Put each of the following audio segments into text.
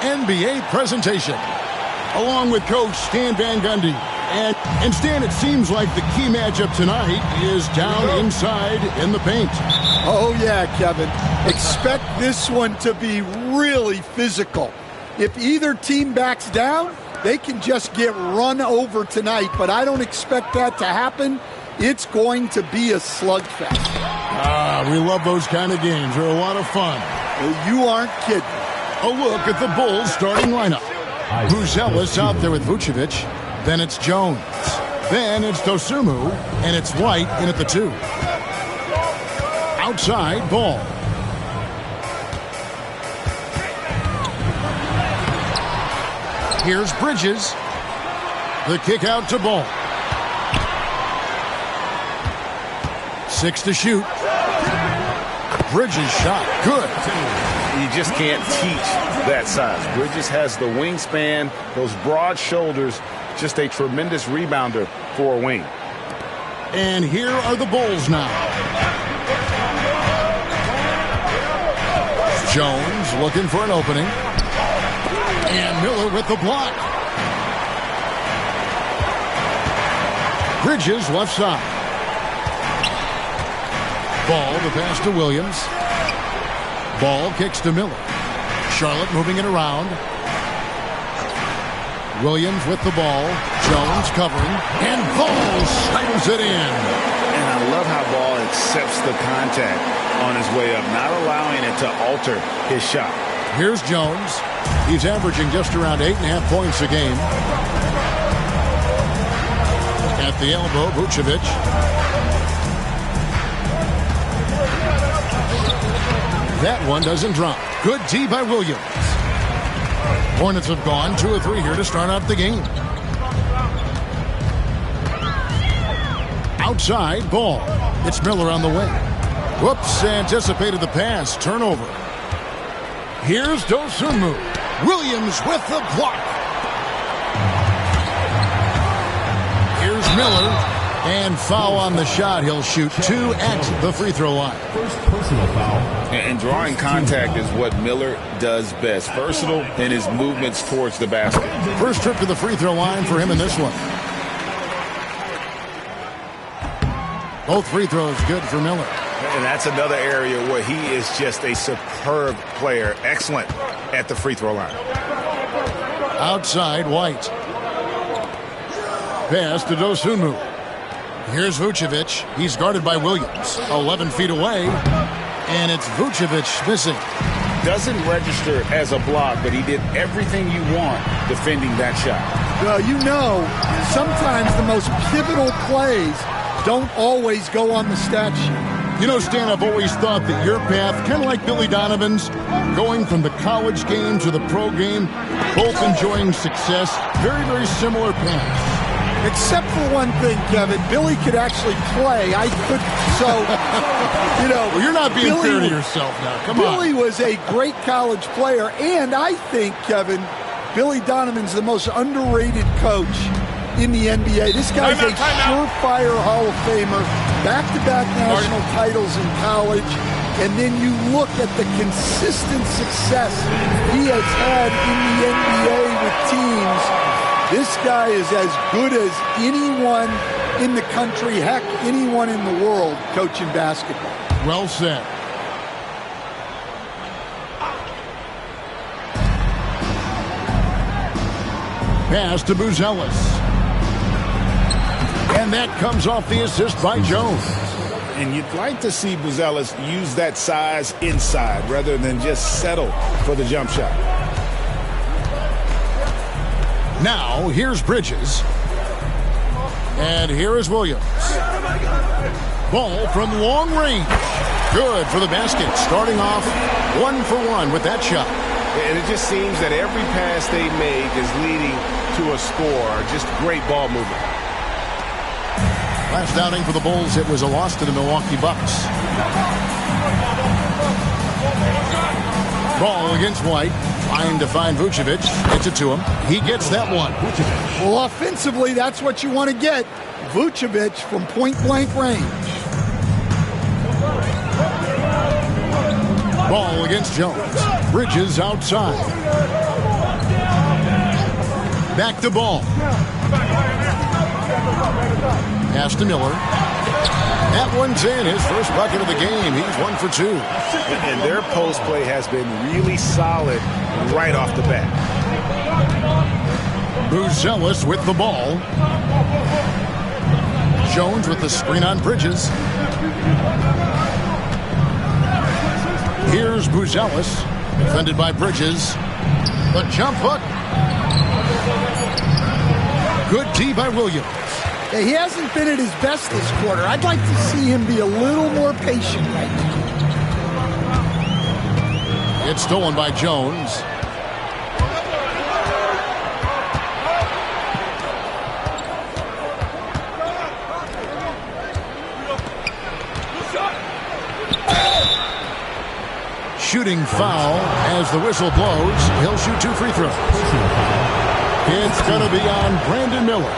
NBA presentation. Along with Coach Stan Van Gundy. And Stan, it seems like the key matchup tonight is down inside in the paint. Oh, yeah, Kevin. Expect this one to be really physical. If either team backs down, they can just get run over tonight, but I don't expect that to happen. It's going to be a slugfest. We love those kind of games. They're a lot of fun. Well, you aren't kidding. A look at the Bulls starting lineup. Buzelis out there with Vucevic. Then it's Jones. Then it's Dosunmu. And it's White in at the 2. Outside, Ball. Here's Bridges. The kick out to Ball. 6 to shoot. Bridges shot. Good. You just can't teach that size. Bridges has the wingspan, those broad shoulders, just a tremendous rebounder for a wing. And here are the Bulls now. Jones looking for an opening. And Miller with the block. Bridges left side. Ball, the pass to Williams. Ball kicks to Miller. Charlotte moving it around. Williams with the ball. Jones covering. And Ball slams it in. And I love how Ball accepts the contact on his way up, not allowing it to alter his shot. Here's Jones. He's averaging just around 8.5 points a game. At the elbow, Vucevic. That one doesn't drop. Good D by Williams. Hornets have gone 2 of 3 here to start out the game. Outside, Ball. It's Miller on the wing. Whoops, anticipated the pass. Turnover. Here's Dosunmu. Williams with the block. Here's Miller. And foul on the shot. He'll shoot 2 at the free throw line. First personal foul. And drawing contact is what Miller does best. Versatile in his movements towards the basket. First trip to the free throw line for him in this one. Both free throws good for Miller. And that's another area where he is just a superb player. Excellent at the free throw line. Outside, White. Pass to Dosunmu. Here's Vucevic. He's guarded by Williams. 11 feet away. And it's Vucevic missing. Doesn't register as a block, but he did everything you want defending that shot. Well, you know, sometimes the most pivotal plays don't always go on the stat sheet. You know, Stan, I've always thought that your path, kind of like Billy Donovan's, going from the college game to the pro game, both enjoying success, very, very similar paths. Except for one thing, Kevin. Billy could actually play. I couldn't. So, you know. Well, you're not being fair to yourself now. Come on. Billy was a great college player. And I think, Kevin, Billy Donovan's the most underrated coach in the NBA. This guy's a surefire Hall of Famer. Back-to-back national titles in college. And then you look at the consistent success he has had in the NBA with teams. This guy is as good as anyone in the country, heck, anyone in the world coaching basketball. Well said. Pass to Buzelis. And that comes off the assist by Jones. And you'd like to see Buzelis use that size inside rather than just settle for the jump shot. Now, here's Bridges. And here is Williams. Ball from long range. Good for the basket. Starting off 1 for 1 with that shot. And it just seems that every pass they make is leading to a score. Just great ball movement. Last outing for the Bulls, it was a loss to the Milwaukee Bucks. Ball against White. Trying to find Vucevic. Gets it to him. He gets that one. Well, offensively, that's what you want to get. Vucevic from point-blank range. Ball against Jones. Bridges outside. Back to Ball. Pass to Miller. That one's in. His first bucket of the game. He's 1 for 2. And their post play has been really solid right off the bat. Buzelis with the ball. Jones with the screen on Bridges. Here's Buzelis, defended by Bridges. The jump hook. Good D by Williams. He hasn't been at his best this quarter. I'd like to see him be a little more patient right now. It's stolen by Jones. Shooting foul as the whistle blows. He'll shoot 2 free throws. It's going to be on Brandon Miller.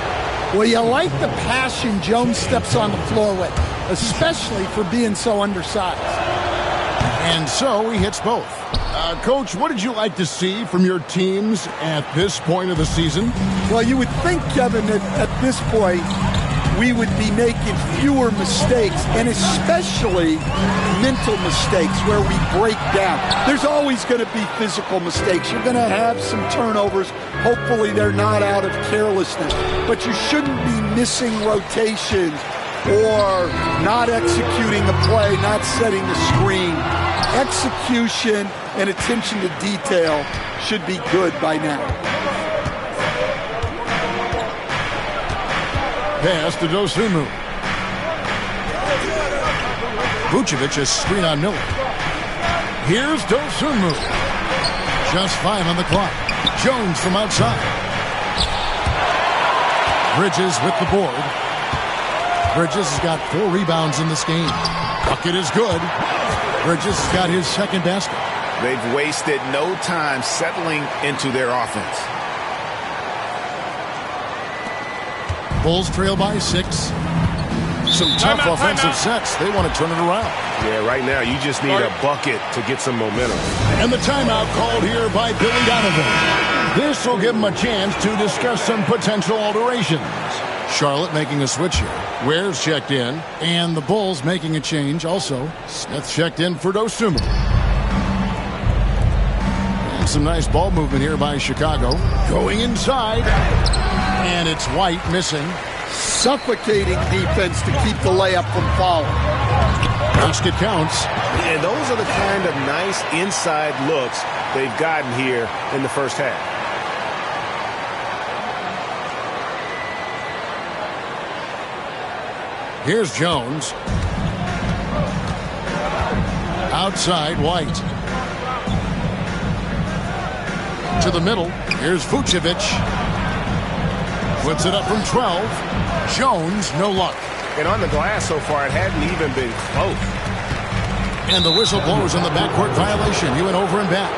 Well, you like the passion Jones steps on the floor with, especially for being so undersized. And so he hits both. Coach, what did you like to see from your teams at this point of the season? Well, you would think, Kevin, that at this point, we would be making fewer mistakes, and especially mental mistakes where we break down. There's always going to be physical mistakes. You're going to have some turnovers. Hopefully they're not out of carelessness. But you shouldn't be missing rotations or not executing a play, not setting a screen. Execution and attention to detail should be good by now. Pass to Dosunmu. Vucevic is screen on Miller. Here's Dosunmu. Just 5 on the clock. Jones from outside. Bridges with the board. Bridges has got 4 rebounds in this game. Bucket is good. Bridges has got his second basket. They've wasted no time settling into their offense. Bulls trail by 6. Some tough offensive sets. They want to turn it around. Yeah, right now you just need a bucket to get some momentum. And the timeout called here by Billy Donovan. This will give him a chance to discuss some potential alterations. Charlotte making a switch here. Ware's checked in. And the Bulls making a change also. Smith checked in for Dosunmu. And some nice ball movement here by Chicago. Going inside. And it's White missing. Suffocating defense to keep the layup from falling. Basket counts. And those are the kind of nice inside looks they've gotten here in the first half. Here's Jones. Outside, White. To the middle. Here's Vucevic. Puts it up from 12. Jones, no luck. And on the glass so far, it hadn't even been close. And the whistle blows on the backcourt violation. He went over and back.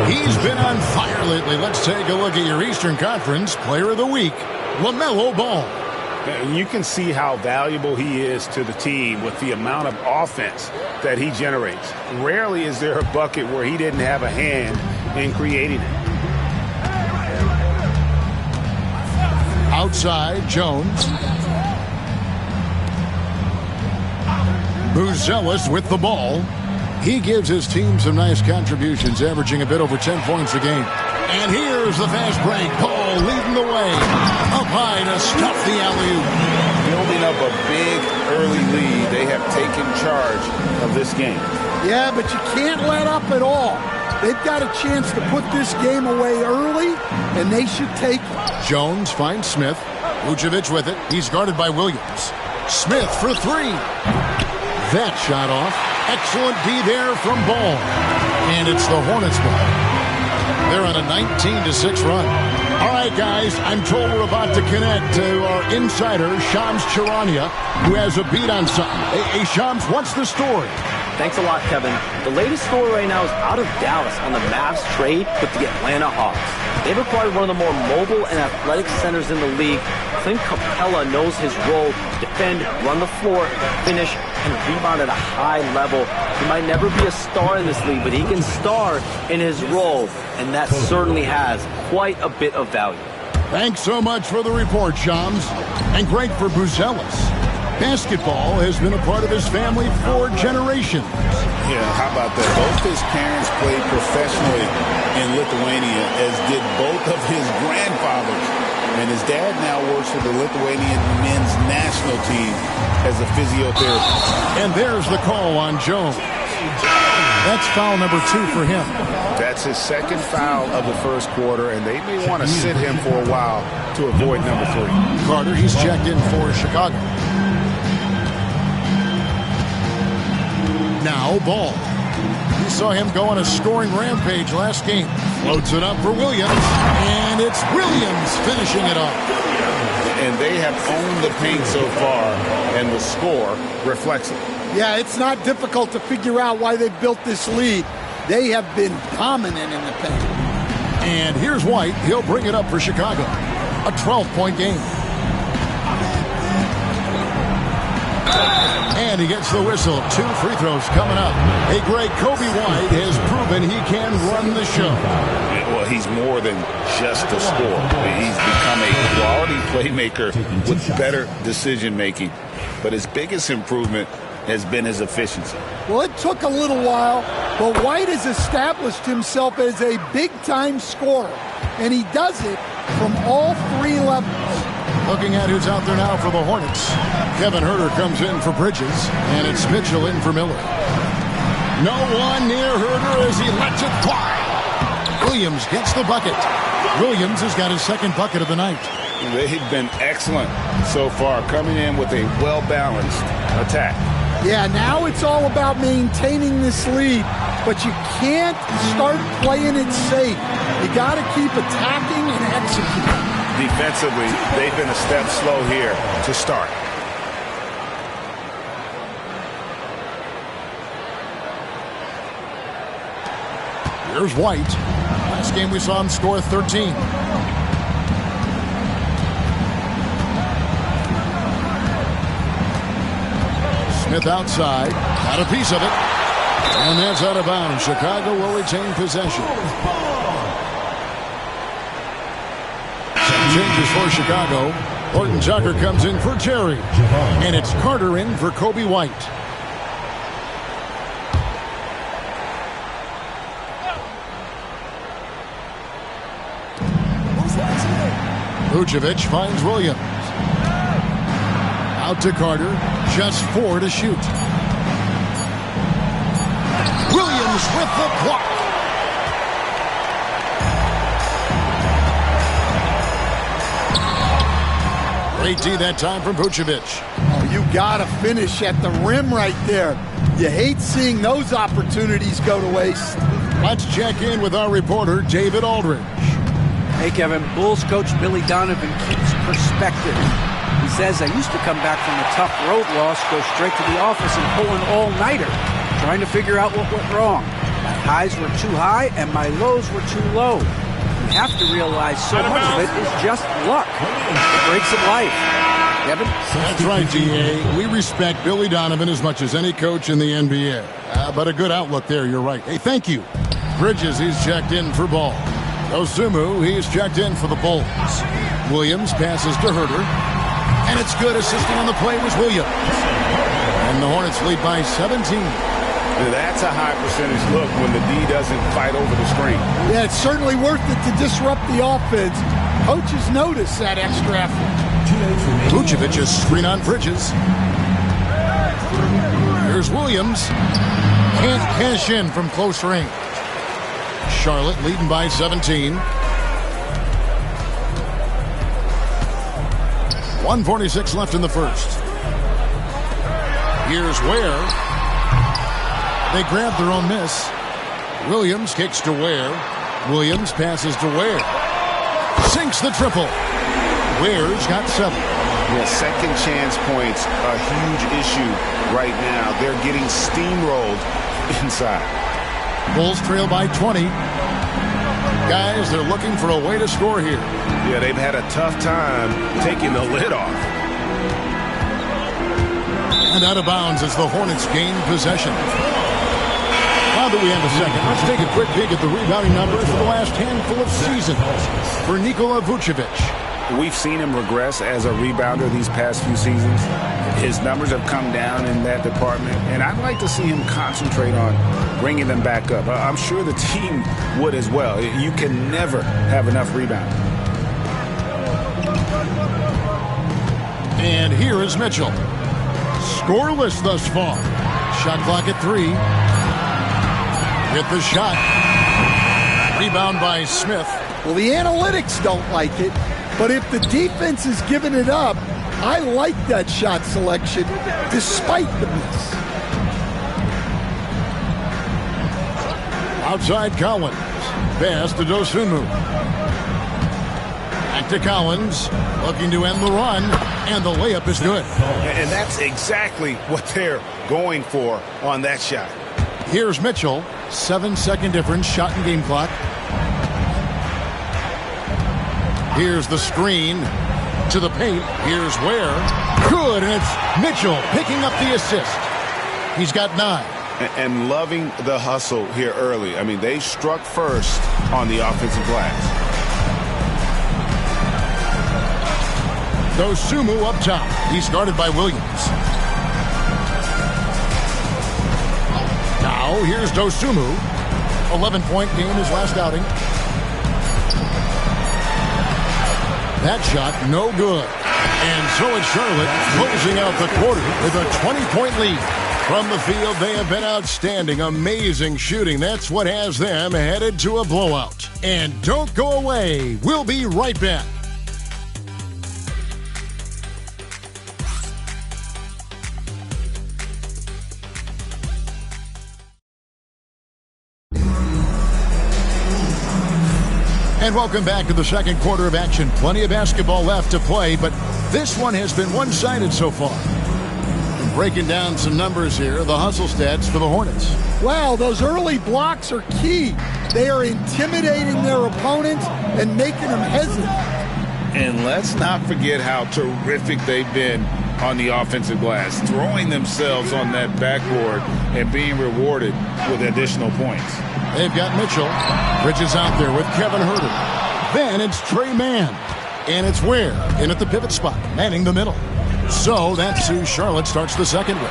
He's been on fire lately. Let's take a look at your Eastern Conference Player of the Week, LaMelo Ball. And you can see how valuable he is to the team with the amount of offense that he generates. Rarely is there a bucket where he didn't have a hand in creating it. Outside, Jones. Buzelis with the ball. He gives his team some nice contributions, averaging a bit over 10 points a game. And here's the fast break. Paul leading the way. Up high to stuff the alley-oop. Building up a big early lead. They have taken charge of this game. Yeah, but you can't let up at all. They've got a chance to put this game away early, and they should take it. Jones finds Smith. Vucevic with it. He's guarded by Williams. Smith for 3. That shot off. Excellent D there from Ball. And it's the Hornets ball. They're on a 19-6 run. All right, guys, I'm told we're about to connect to our insider, Shams Charania, who has a beat on something. Hey, Shams, what's the story? Thanks a lot, Kevin. The latest story right now is out of Dallas on the Mavs trade with the Atlanta Hawks. They've acquired one of the more mobile and athletic centers in the league. Clint Capella knows his role: defend, run the floor, finish, and rebound at a high level. He might never be a star in this league, but he can star in his role, and that certainly has quite a bit of value. Thanks so much for the report, Shams. And great for Buzelis. Basketball has been a part of his family for generations. Yeah, how about that? Both his parents played professionally in Lithuania, as did both of his grandfathers. And his dad now works for the Lithuanian men's national team as a physiotherapist. And there's the call on Jones. That's foul number 2 for him. That's his second foul of the first quarter, and they may want to sit him for a while to avoid number 3. Carter, he's checked in for Chicago. Now Ball. We saw him go on a scoring rampage last game. Floats it up for Williams, and it's Williams finishing it off. And they have owned the paint so far, and the score reflects it. Yeah, it's not difficult to figure out why they built this lead. They have been dominant in the paint. And here's White. He'll bring it up for Chicago. A 12-point game. And he gets the whistle. 2 free throws coming up. A great Kobe White has proven he can run the show. Well, he's more than just a scorer. He's become a quality playmaker with better decision-making. But his biggest improvement has been his efficiency. Well, it took a little while, but White has established himself as a big-time scorer, and he does it from all 3 levels. Looking at who's out there now for the Hornets. Kevin Huerter comes in for Bridges, and it's Mitchell in for Miller. No one near Huerter as he lets it fly. Williams gets the bucket. Williams has got his second bucket of the night. They've been excellent so far, coming in with a well-balanced attack. Yeah, now it's all about maintaining this lead, but you can't start playing it safe. You got to keep attacking and executing. Defensively, they've been a step slow here to start. Here's White. Last game we saw him score 13. Smith outside, got a piece of it, and that's out of bounds. Chicago will retain possession. Some changes for Chicago. Horton Tucker comes in for Terry, and it's Carter in for Kobe White. Vucevic finds Williams. Out to Carter. Just 4 to shoot. Williams with the block. Great D that time from Vucevic. Oh, you got to finish at the rim right there. You hate seeing those opportunities go to waste. Let's check in with our reporter, David Aldridge. Hey, Kevin. Bulls coach Billy Donovan keeps perspective. He says, I used to come back from a tough road loss, go straight to the office and pull an all-nighter, trying to figure out what went wrong. My highs were too high and my lows were too low. You have to realize so much of it is just luck. The breaks of life. Kevin? That's right, D.A. We respect Billy Donovan as much as any coach in the NBA. But a good outlook there, you're right. Hey, thank you. Bridges, he's checked in for Ball. Ozumu, he's checked in for the Bulls. Williams passes to Huerter. And it's good. Assisting on the play was Williams. And the Hornets lead by 17. That's a high percentage look when the D doesn't fight over the screen. Yeah, it's certainly worth it to disrupt the offense. Coaches notice that extra effort. Vucevic is screen on Bridges. Here's Williams. Can't cash in from close range. Charlotte leading by 17. 1:46 left in the first. Here's Ware. They grab their own miss. Williams kicks to Ware. Williams passes to Ware. Sinks the triple. Ware's got 7. Yeah, second chance points are a huge issue right now. They're getting steamrolled inside. Bulls trail by 20. Guys, they're looking for a way to score here. Yeah, they've had a tough time taking the lid off. And out of bounds as the Hornets gain possession. A that we have a second, let's take a quick peek at the rebounding numbers for the last handful of seasons for Nikola Vucevic. We've seen him regress as a rebounder these past few seasons. His numbers have come down in that department, and I'd like to see him concentrate on bringing them back up. I'm sure the team would as well. You can never have enough rebounding. And here is Mitchell. Scoreless thus far. Shot clock at 3. Get the shot. Rebound by Smith. Well, the analytics don't like it, but if the defense is giving it up, I like that shot selection despite the miss. Outside Collins. Pass to Dosunmu. Back to Collins. Looking to end the run. And the layup is good. And that's exactly what they're going for on that shot. Here's Mitchell. 7-second difference. Shot and game clock. Here's the screen to the paint. Here's Ware. Good, and it's Mitchell picking up the assist. He's got 9. And loving the hustle here early. I mean, they struck first on the offensive glass. Dosunmu up top. He's guarded by Williams. Now, here's Dosunmu. 11-point game his last outing. That shot, no good. And so it's Charlotte closing out the quarter with a 20-point lead. From the field, they have been outstanding. Amazing shooting. That's what has them headed to a blowout. And don't go away. We'll be right back. And welcome back to the second quarter of action. Plenty of basketball left to play, but this one has been one-sided so far. And breaking down some numbers here, the hustle stats for the Hornets. Wow, those early blocks are key. They are intimidating their opponents and making them hesitant. And let's not forget how terrific they've been on the offensive glass, throwing themselves on that backboard and being rewarded with additional points. They've got Mitchell. Bridges out there with Kevin Huerter. Then it's Trey Mann. And it's Ware in at the pivot spot, manning the middle. So that's who Charlotte starts the second with.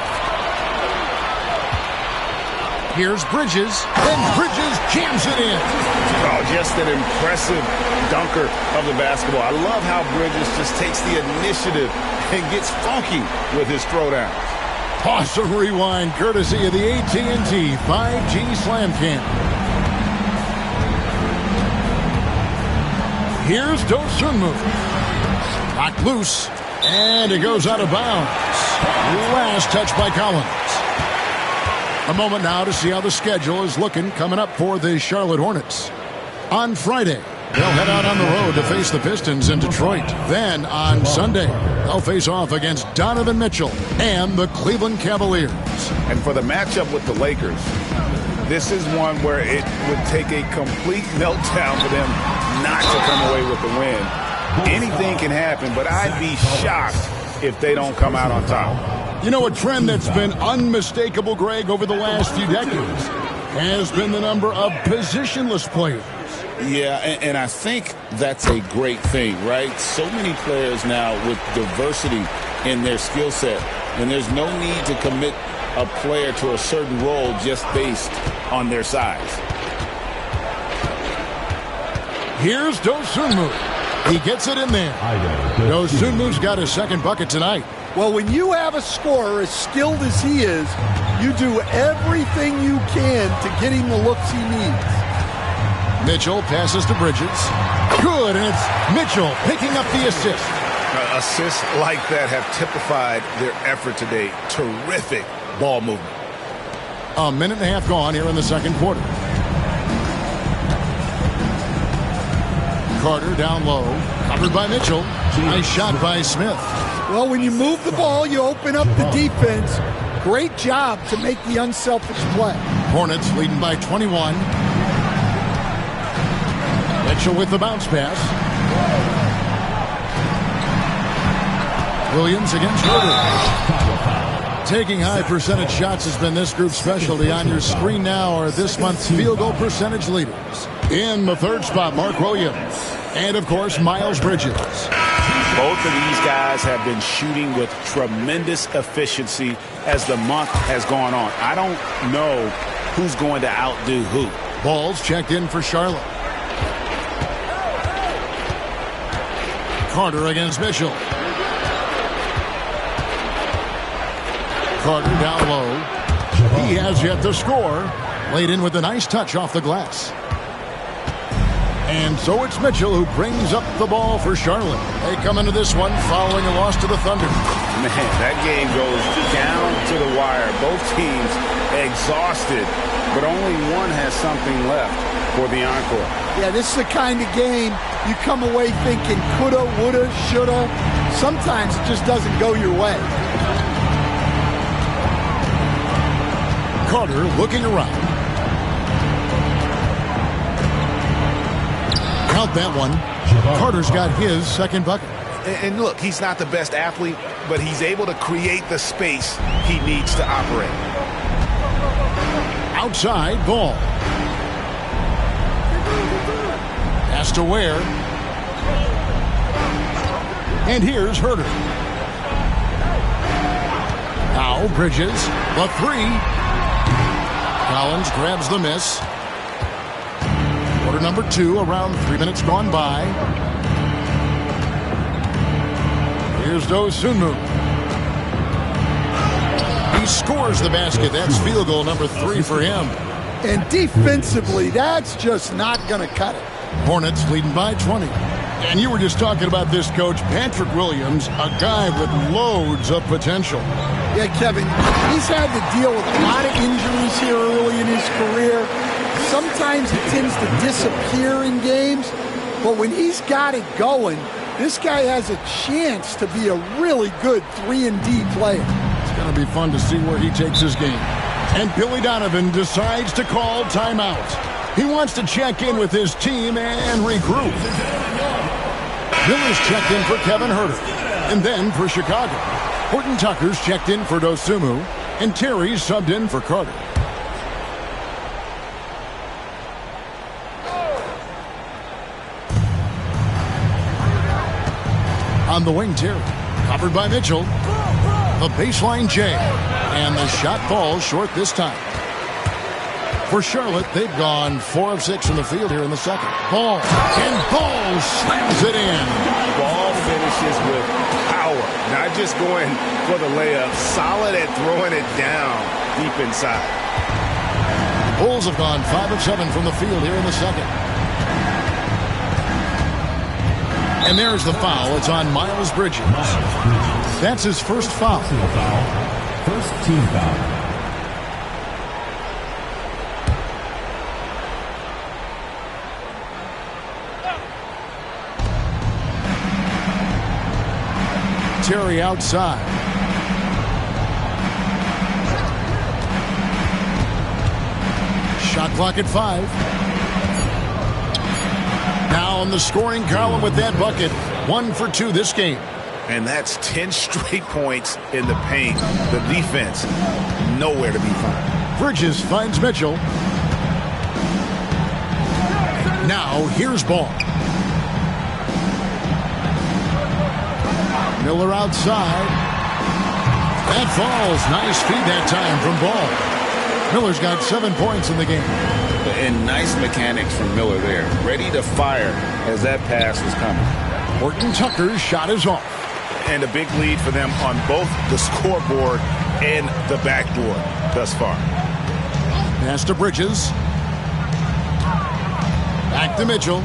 Here's Bridges. And Bridges jams it in. Oh, just an impressive dunker of the basketball. I love how Bridges just takes the initiative and gets funky with his throwdown. Awesome rewind courtesy of the AT&T 5G Slam Cam. Here's Dosunmu. Knocked loose. And it goes out of bounds. Last touch by Collins. A moment now to see how the schedule is looking coming up for the Charlotte Hornets. On Friday, they'll head out on the road to face the Pistons in Detroit. Then on Sunday, they'll face off against Donovan Mitchell and the Cleveland Cavaliers. And for the matchup with the Lakers, this is one where it would take a complete meltdown for them not to come away with the win. Anything can happen, but I'd be shocked if they don't come out on top. You know, a trend that's been unmistakable, Greg, over the last few decades has been the number of positionless players. Yeah, and I think that's a great thing, right? So many players now with diversity in their skill set, and there's no need to commit a player to a certain role just based on their size. Here's Dosunmu. He gets it in there. Dosunmu's got his second bucket tonight. Well, when you have a scorer as skilled as he is, you do everything you can to get him the looks he needs. Mitchell passes to Bridges. Good, and it's Mitchell picking up the assist. Assists like that have typified their effort today. Terrific ball movement. A minute and a half gone here in the second quarter. Carter down low, covered by Mitchell. Nice shot by Smith. Well, when you move the ball, you open up the defense. Great job to make the unselfish play. Hornets leading by 21. Mitchell with the bounce pass. Williams against Huerter. Taking high percentage shots has been this group's specialty. On your screen now are this month's field goal percentage leaders. In the third spot, Mark Williams. And, of course, Miles Bridges. Both of these guys have been shooting with tremendous efficiency as the month has gone on. I don't know who's going to outdo who. Ball's checked in for Charlotte. Carter against Mitchell. Carter down low. He has yet to score. Laid in with a nice touch off the glass. And so it's Mitchell who brings up the ball for Charlotte. They come into this one following a loss to the Thunder. Man, that game goes down to the wire. Both teams exhausted, but only one has something left for the encore. Yeah, this is the kind of game you come away thinking coulda, woulda, shoulda. Sometimes it just doesn't go your way. Carter looking around. Count that one. Carter's got his second bucket. And look, he's not the best athlete, but he's able to create the space he needs to operate. Outside ball. Pass to Ware. And here's Herter. Now Bridges, the three. Collins grabs the miss. Quarter number 2, around 3 minutes gone by. Here's Dosunmu. He scores the basket. That's field goal number 3 for him. And defensively, that's just not going to cut it. Hornets leading by 20. And you were just talking about this coach, Patrick Williams, a guy with loads of potential. Yeah, Kevin, he's had to deal with a lot of injuries here early in his career. Sometimes he tends to disappear in games, but when he's got it going, this guy has a chance to be a really good 3-and-D player. It's going to be fun to see where he takes his game. And Billy Donovan decides to call timeout. He wants to check in with his team and regroup. Miller's checked in for Kevin Herter. And then for Chicago, Horton Tucker's checked in for Dosunmu. And Terry's subbed in for Carter. On the wing, Terry. Covered by Mitchell. The baseline J. And the shot falls short this time. For Charlotte, they've gone 4 of 6 from the field here in the second. Ball. And Ball slams it in. Ball finishes with power. Not just going for the layup. Solid at throwing it down deep inside. Bulls have gone 5 of 7 from the field here in the second. And there's the foul. It's on Miles Bridges. That's his first foul. First team foul. Terry outside. Shot clock at 5. Now on the scoring column with that bucket. 1 for 2 this game. And that's 10 straight points in the paint. The defense, nowhere to be found. Bridges finds Mitchell. Now here's Ball. Miller outside. That falls. Nice feed that time from Ball. Miller's got 7 points in the game. And nice mechanics from Miller there. Ready to fire as that pass was coming. Horton Tucker's shot is off. And a big lead for them on both the scoreboard and the backboard thus far. Pass to Bridges. Back to Mitchell.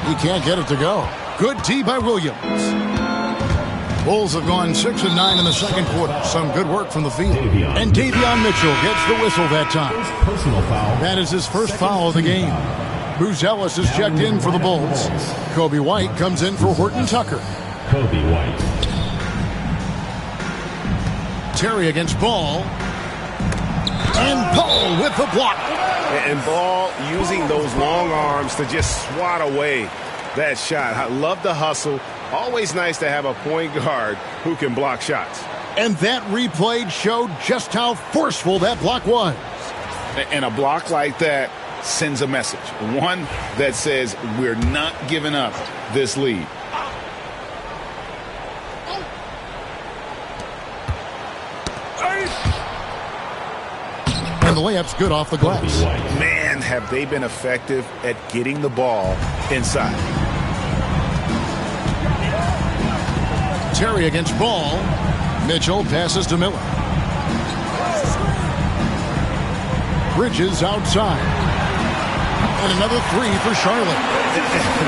He can't get it to go. Good tee by Williams. Bulls have gone 6 of 9 in the second quarter. Some good work from the field. And Davion Mitchell gets the whistle that time. Personal foul. That is his first foul of the game. Booz Ellis is checked in for the Bulls. Kobe White comes in for Horton Tucker. Kobe White. Terry against Ball. And Ball with the block. And Ball using those long arms to just swat away that shot. I love the hustle. Always nice to have a point guard who can block shots. And that replay showed just how forceful that block was. And a block like that sends a message. One that says we're not giving up this lead. And the layup's good off the glass. Man, have they been effective at getting the ball inside. Terry against Ball. Mitchell passes to Miller. Bridges outside. And another three for Charlotte.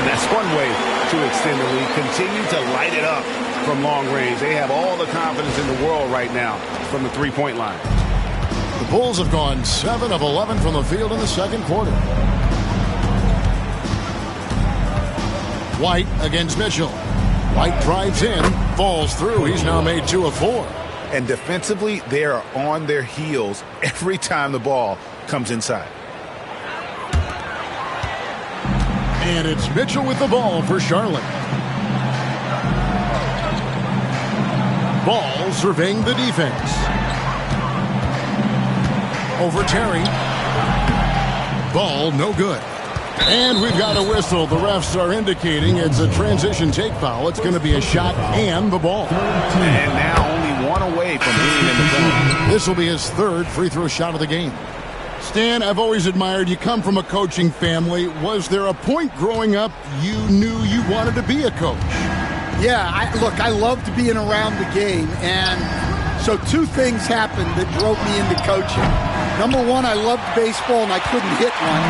That's one way to extend the lead. Continue to light it up from long range. They have all the confidence in the world right now from the three-point line. The Bulls have gone 7 of 11 from the field in the second quarter. White against Mitchell. White drives in, falls through. He's now made 2 of 4. And defensively, they are on their heels every time the ball comes inside. And it's Mitchell with the ball for Charlotte. Ball surveying the defense. Over Terry. Ball no good. And we've got a whistle. The refs are indicating it's a transition take foul. It's going to be a shot and the ball. And now only one away from being in the zone. This will be his third free throw shot of the game. Stan, I've always admired you. Come from a coaching family. Was there a point growing up you knew you wanted to be a coach? Yeah, I loved being around the game. And so 2 things happened that drove me into coaching. Number one, I loved baseball and I couldn't hit one,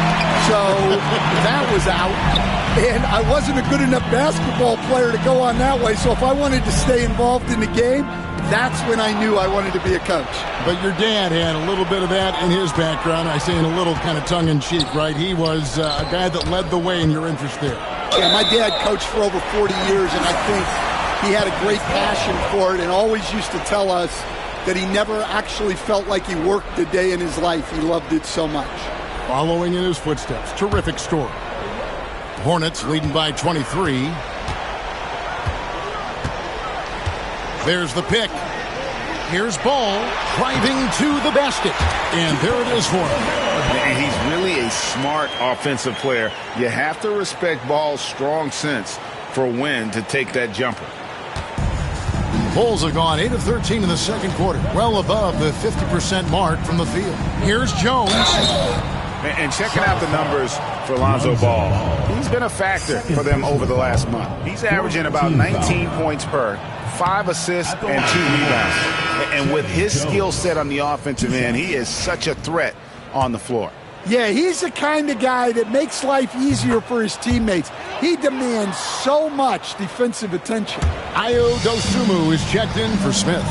so that was out. And I wasn't a good enough basketball player to go on that way, so if I wanted to stay involved in the game, that's when I knew I wanted to be a coach. But your dad had a little bit of that in his background. I say in a little kind of tongue-in-cheek, right? He was a guy that led the way in your interest there. Yeah, my dad coached for over 40 years, and I think he had a great passion for it and always used to tell us that he never actually felt like he worked a day in his life. He loved it so much. Following in his footsteps. Terrific score. Hornets leading by 23. There's the pick. Here's Ball driving to the basket. And there it is for him. And he's really a smart offensive player. You have to respect Ball's strong sense for when to take that jumper. Bulls have gone 8 of 13 in the second quarter, well above the 50% mark from the field. Here's Jones. And checking out the numbers for Lonzo Ball, he's been a factor for them over the last month. He's averaging about 19 points per, 5 assists, and 2 rebounds. And with his skill set on the offensive end, he is such a threat on the floor. Yeah, he's the kind of guy that makes life easier for his teammates. He demands so much defensive attention. Ayo Dosunmu is checked in for Smith.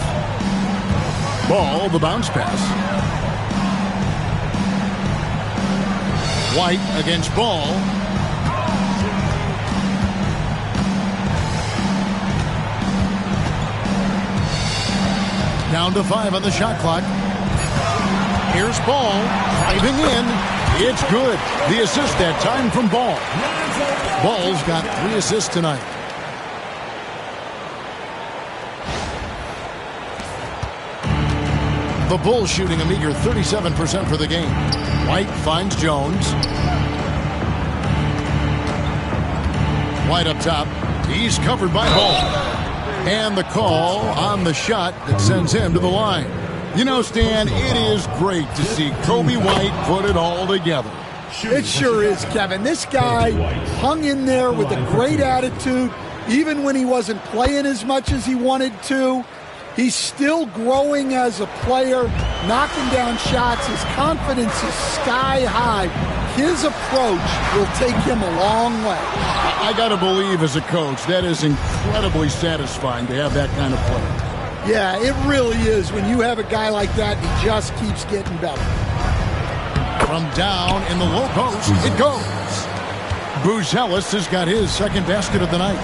Ball, the bounce pass. White against Ball. Down to 5 on the shot clock. Here's Ball, driving in. It's good. The assist that time from Ball. Ball's got 3 assists tonight. The Bulls shooting a meager 37% for the game. White finds Jones. White up top. He's covered by Ball. And the call on the shot that sends him to the line. You know, Stan, it is great to see Coby White put it all together. It sure is, Kevin. This guy hung in there with a great attitude, even when he wasn't playing as much as he wanted to. He's still growing as a player, knocking down shots. His confidence is sky high. His approach will take him a long way. I got to believe as a coach, that is incredibly satisfying to have that kind of play. Yeah, it really is. When you have a guy like that, he just keeps getting better. From down in the low post, it goes. Buzelis has got his second basket of the night.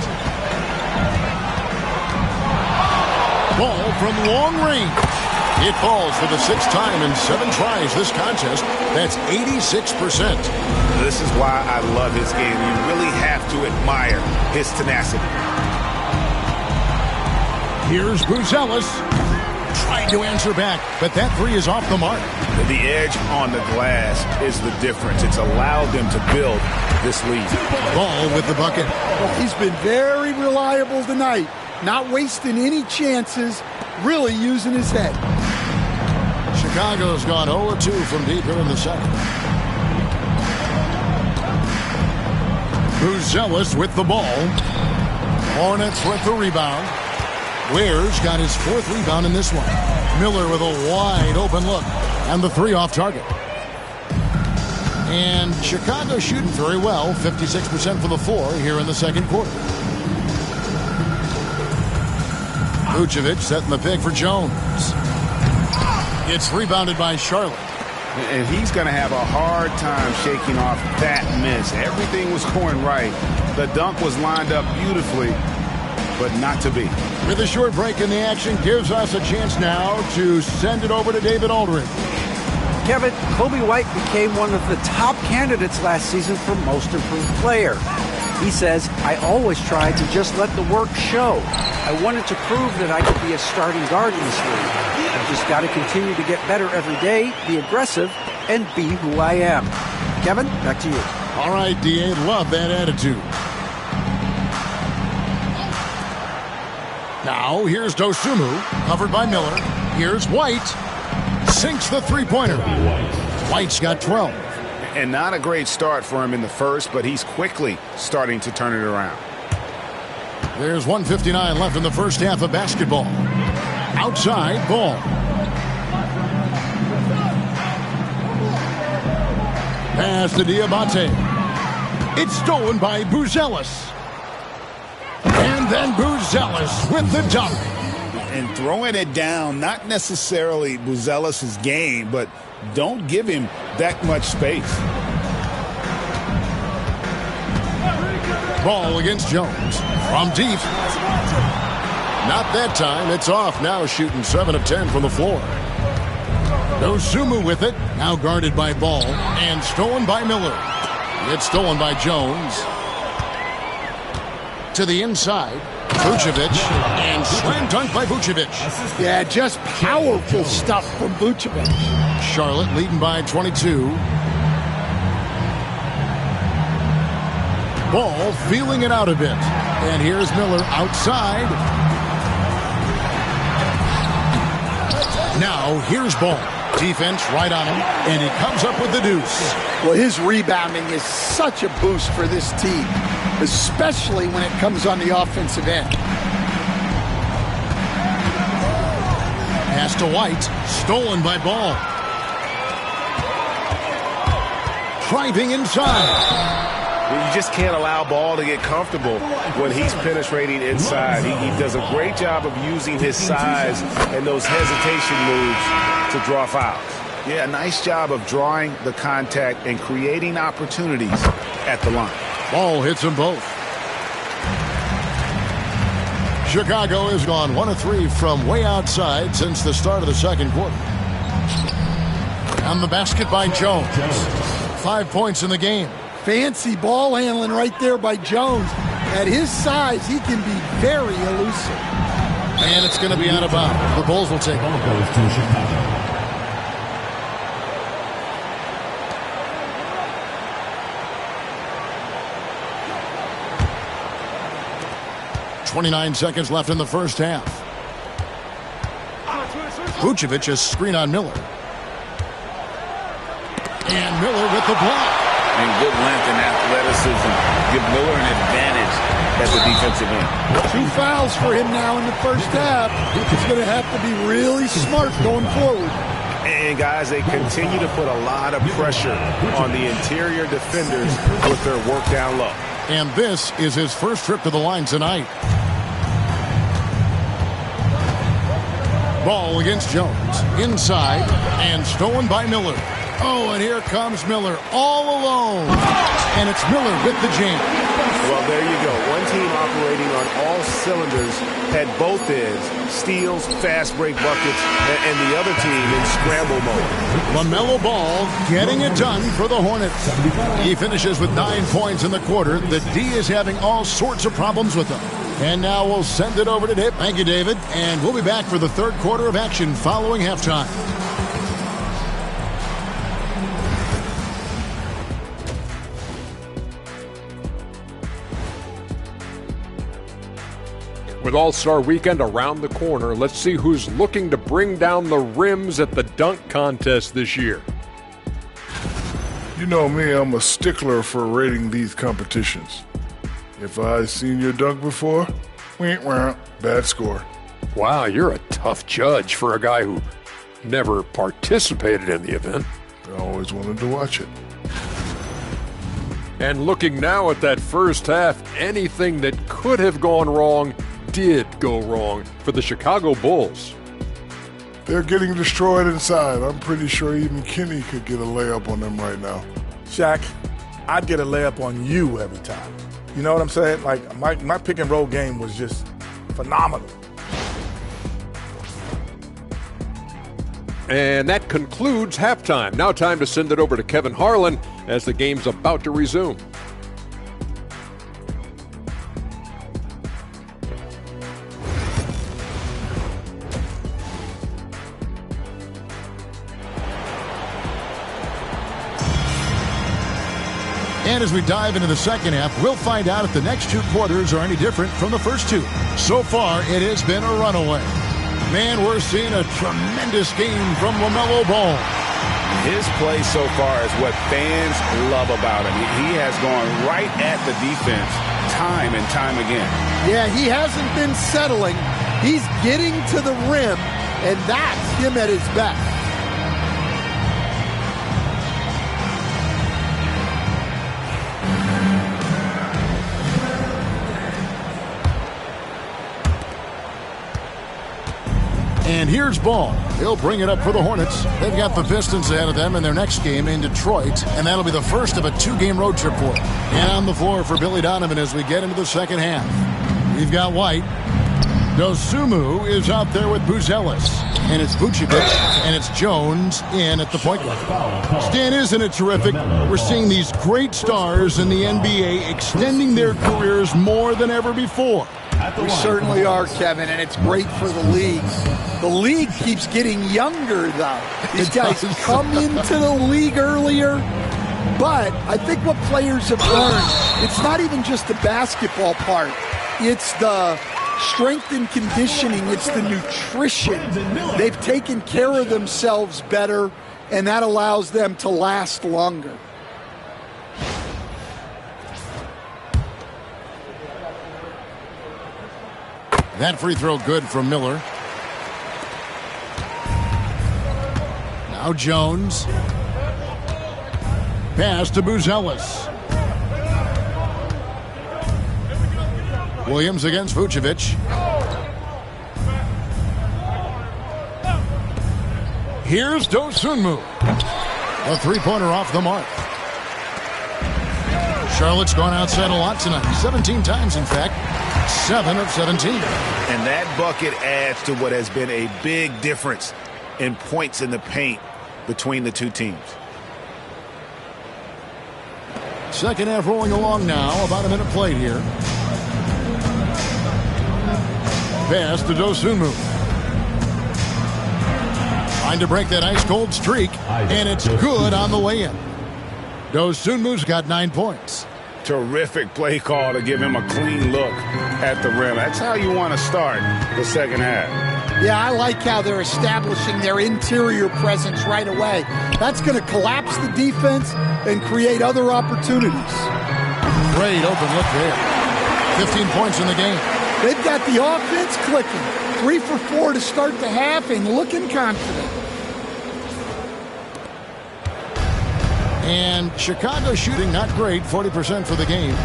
Ball from long range. It falls for the 6th time in 7 tries this contest. That's 86%. This is why I love his game. You really have to admire his tenacity. Here's Buzelis. Trying to answer back, but that 3 is off the mark. The edge on the glass is the difference. It's allowed them to build this lead. Ball with the bucket. Well, he's been very reliable tonight. Not wasting any chances, really using his head. Chicago's gone 0-2 from deep here in the second. Buzelis with the ball. Hornets with the rebound. Ware's got his 4th rebound in this one. Miller with a wide open look. And the 3 off target. And Chicago shooting very well. 56% for the 4 here in the second quarter. Vucevic setting the pick for Jones. It's rebounded by Charlotte. And he's going to have a hard time shaking off that miss. Everything was going right. The dunk was lined up beautifully, but not to be. With a short break in the action, gives us a chance now to send it over to David Aldridge. Kevin, Coby White became one of the top candidates last season for Most Improved Player. He says, I always tried to just let the work show. I wanted to prove that I could be a starting guard in this league. I've just got to continue to get better every day, be aggressive, and be who I am. Kevin, back to you. All right, D.A., love that attitude. Now, here's Dosunmu, covered by Miller. Here's White. Sinks the three-pointer. White's got 12. And not a great start for him in the first, but he's quickly starting to turn it around. There's 1:59 left in the first half of basketball. Outside, Ball. Pass to Diabate. It's stolen by Buzelis. And then Buzelis with the dunk. And throwing it down, not necessarily Buzelis' game, but don't give him that much space. Ball against Jones. From deep. Not that time. It's off. Now shooting 7 of 10 from the floor. Dosunmu with it. Now guarded by Ball. And stolen by Miller. It's stolen by Jones. To the inside. Vucevic. And slam dunk by Vucevic. Yeah, just powerful stuff from Vucevic. Charlotte leading by 22. Ball feeling it out a bit. And here's Miller outside. Now here's Ball. Defense right on him. And he comes up with the deuce. Well, his rebounding is such a boost for this team, especially when it comes on the offensive end. Pass to White. Stolen by Ball. Driving inside. You just can't allow Ball to get comfortable when he's penetrating inside. He does a great job of using his size and those hesitation moves to draw fouls. Yeah, nice job of drawing the contact and creating opportunities at the line. Ball hits them both. Chicago has gone 1 of 3 from way outside since the start of the second quarter. And the basket by Jones. 5 points in the game. Fancy ball handling right there by Jones. At his size, he can be very elusive. And it's going to be out of bounds. The Bulls will take it. Ball goes to Chicago. .29 seconds left in the first half. Vucevic has screen on Miller. And Miller with the block. And good length and athleticism give Miller an advantage at the defensive end. 2 fouls for him now in the first half. He's going to have to be really smart going forward. And guys, they continue to put a lot of pressure on the interior defenders with their work down low. And this is his first trip to the line tonight. Ball against Jones. Inside. And stolen by Miller. Oh, and here comes Miller all alone. And it's Miller with the jam. Well, there you go. One team operating on all cylinders had both ends, steals, fast break buckets, and the other team in scramble mode. LaMelo Ball getting it done for the Hornets. He finishes with 9 points in the quarter. The D is having all sorts of problems with them. And now we'll send it over to Dave. Thank you, David. And we'll be back for the third quarter of action following halftime. With All-Star Weekend around the corner, let's see who's looking to bring down the rims at the dunk contest this year. You know me, I'm a stickler for rating these competitions. If I've seen your dunk before, bad score. Wow, you're a tough judge for a guy who never participated in the event. I always wanted to watch it. And looking now at that first half, anything that could have gone wrong did go wrong for the Chicago Bulls. They're getting destroyed inside. I'm pretty sure even Kenny could get a layup on them right now. Shaq, I'd get a layup on you every time. You know what I'm saying? Like, my pick and roll game was just phenomenal. And that concludes halftime. Now time to send it over to Kevin Harlan as the game's about to resume. And as we dive into the second half, we'll find out if the next two quarters are any different from the first two. So far, it has been a runaway. Man, we're seeing a tremendous game from LaMelo Ball. His play so far is what fans love about him. He has gone right at the defense time and time again. Yeah, he hasn't been settling. He's getting to the rim, and that's him at his best. And here's Ball. He'll bring it up for the Hornets. They've got the Pistons ahead of them in their next game in Detroit, and that'll be the first of a two-game road trip for them. And on the floor for Billy Donovan as we get into the second half. We've got White. Dosunmu is out there with Buzelis. And it's Vucevic, and it's Jones in at the point guard. Stan, isn't it terrific? We're seeing these great stars in the NBA extending their careers more than ever before. We certainly are, Kevin, and it's great for the league. The league keeps getting younger, though. These guys come into the league earlier, but I think what players have learned, it's not even just the basketball part. It's the strength and conditioning. It's the nutrition. They've taken care of themselves better, and that allows them to last longer. That free throw good from Miller. Now Jones. Pass to Buzelis. Williams against Vucevic. Here's Dosunmu. A three-pointer off the mark. Charlotte's gone outside a lot tonight. 17 times, in fact. 7 of 17. And that bucket adds to what has been a big difference in points in the paint between the two teams. Second half rolling along now. About a minute played here. Pass to Dosunmu. Trying to break that ice-cold streak, and it's good on the way in. Dosunmu's got 9 points. Terrific play call to give him a clean look at the rim. That's how you want to start the second half. Yeah, I like how they're establishing their interior presence right away. That's going to collapse the defense and create other opportunities. Great open look there. 15 points in the game. They've got the offense clicking. 3 for 4 to start the half and looking confident. And Chicago shooting not great, 40% for the game.